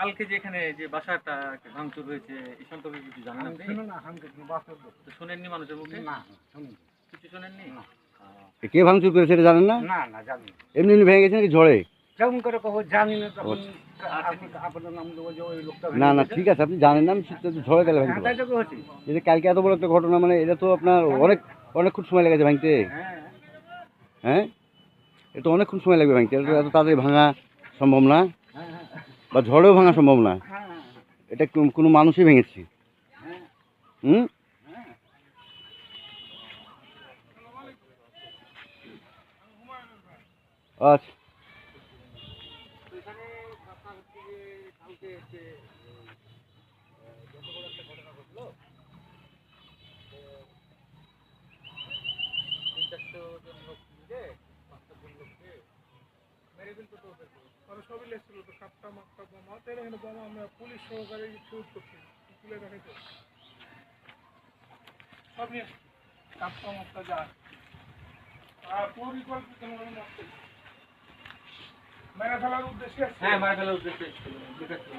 কালকে যে এখানে যে বাসাটা ভাঙচুর হয়েছে এই সম্পর্কে কিছু জানেন আপনি? তো শোনেননি মানুষের মুখে? কিছু শোনেননি? কে ভাঙচুর করেছে এটা জানেন না? না জানি না। এমনি এমনি ভেঙে গেছে নাকি ঝড়ে? কেমন করে কখন জানি না তখন আপনার নাম দেবো যে ওই লোকটা না না ঠিক আছে, আপনি জানেন না, আমি ঝড়ে গেলে ভাঙতে হ্যাঁ, পারে। তাই তো করেছি। এই যে কালকে এত বড় একটা ঘটনা, মানে এটা তো আপনার অনেকক্ষণ সময় লেগেছে ভাঙতে। হ্যাঁ হ্যাঁ, এটা অনেকক্ষণ সময় লাগবে ভাঙতে, এটা তো এত তাড়াতাড়ি ভাঙা সম্ভব না, হ্যাঁ হ্যাঁ বা ঝড়েও ভাঙা সম্ভব না। হ্যাঁ এটা কোনো মানুষই ভেঙেছে। হ্যাঁ হুম। হ্যাঁ। আচ্ছা। এখানে আপনার হচ্ছে যে কালকে যে যত বড় একটা ঘটনা ঘটলো, 300-400 জন লোক মিলে 5-6 জন লোককে মেরে ফেলতে তো ওদের ওরা সবই লেগছিল তো কাপটা মাপটা বোমা তো এখানে বোমা আমরা পুলিশ সহকারে ফিউজ করছি তুলে দেখাইতো সব নিয়ে আসছি কাপটা মাপটা যা আর পরিকল্পিত ভাবে মারতে মেরে ফেলার উদ্দেশ্যে আসছে। হ্যাঁ মারা ফেলার উদ্দেশ্যে এসেছিল, দেখাচ্ছিল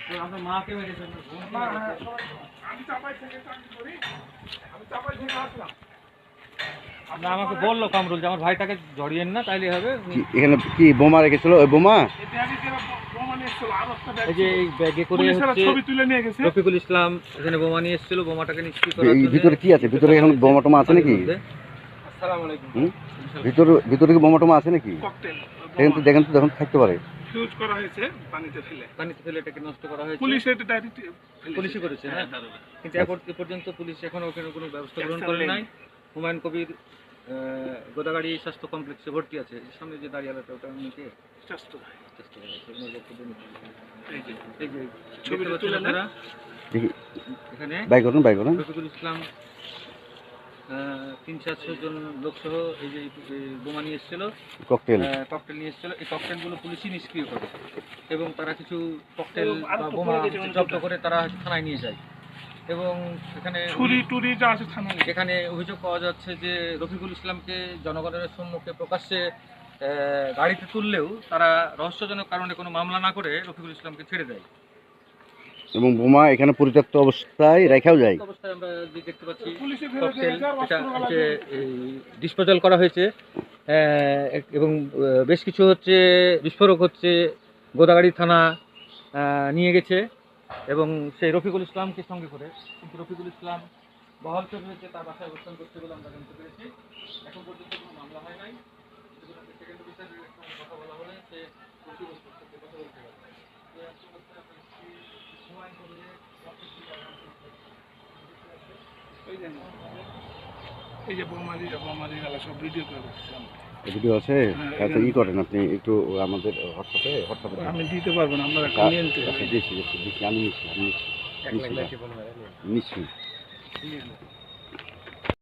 তো আপনার মাকে মেরেছেন, বোনকে না, হ্যাঁ, মেরেছেন। সবাই তো। আমি চাপাই থেকে চাকরি করি, আমি চাপাই থেকে আসলাম। না আমাকে বললো কামরুল যে আমার ভাইটাকে জড়িয়েন না, তাইলে হবে। এখানে কি বোমা রেখেছিল? ওই বোমা এই ব্যাগে যারা বোমা নিয়ে এসছিল, আর একটা ব্যাগ এই যে এই ব্যাগে করে পুলিশেরা হচ্ছে ছবি তুলে নিয়ে গেছে। রফিকুল ইসলাম এখানে বোমা নিয়ে এসেছিল, বোমাটাকে নিষ্ক্রিয় করার এই জন্য। ভিতরে কি আছে? ভিতরে এখন বোমা টোমা আছে নাকি? আসসালামু আলাইকুম। হুম? ভিতরে কি বোমা টোমা আছে নাকি? ককটেল দেখেন তো দেখুন, থাকতে পারে। ফিউজ করা হয়েছে পানিতে ফেলে। পানিতে ফেলে এটাকে নষ্ট করা হয়েছে। পুলিশ এটা ডাইরেক্ট পুলিশই করেছে, হ্যাঁ। কিন্তু এখন এ পর্যন্ত পুলিশ এখনো ওখানে কোনো ব্যবস্থা গ্রহণ করে নাই। হুমায়ুন কবির গোদাগাড়ি স্বাস্থ্য কমপ্লেক্সে ভর্তি আছে, সামনে যে দাঁড়িয়ালাটা ওটা নিতে চেষ্টা করে আছে, ওনার বক্তব্য নিতে। এই যে ছবিটা দেখতে তুলে পাচ্ছেন আপনারা, দেখি এখানে বাই করুন। রফিকুল ইসলাম 300-400 জন লোকসহ এই যে বোমা নিয়ে এসেছিল, ককটেল। ককটেল নিয়ে এসেছিল। এই ককটেলগুলো পুলিশই নিষ্ক্রিয় করে এবং তারা কিছু ককটেল বা বোমা জব্দ করে তারা থানায় নিয়ে যায়। এবং এখানে ছুরি টুরি যা আছে থানায়। এখানে অভিযোগ পাওয়া যাচ্ছে যে রফিকুল ইসলামকে জনগণের সম্মুখে প্রকাশ্যে গাড়িতে তুললেও তারা রহস্যজনক কারণে কোনো মামলা না করে রফিকুল ইসলামকে ছেড়ে দেয়। এবং বোমা এখানে পরিত্যক্ত অবস্থায় রেখেও যায়। এই অবস্থায় আমরা যে দেখতে পাচ্ছি পুলিশে ফেলে ককটেল, দিয়ে গেছে, আর এটা হচ্ছে ডিসপোজাল করা হয়েছে এবং বেশ কিছু হচ্ছে বিস্ফোরক হচ্ছে গোদাগাড়ি থানা নিয়ে গেছে এবং সেই রফিকুল ইসলামকে সঙ্গে করে। কিন্তু রফিকুল ইসলাম বহালচর হয়েছে, তার বাসায় অবস্থান করছে বলে আমরা জানতে পেরেছি। এখন পর্যন্ত কোনো মামলা হয় নাই। সেকেন্ড অফিসারের কথা বলা হলে সে কথা বলতে পারে। এই যে বোমারি গেলা সব ভিডিও করে রাখছি আমি। ভিডিও আছে? হ্যাঁ, আচ্ছা, ই করেন আপনি একটু আমাদের হোয়াটসঅ্যাপে আমি দিতে পারবো না, আপনারা আচ্ছা, নিয়ে নিতে হবে। দিচ্ছি, আমি নিচ্ছি।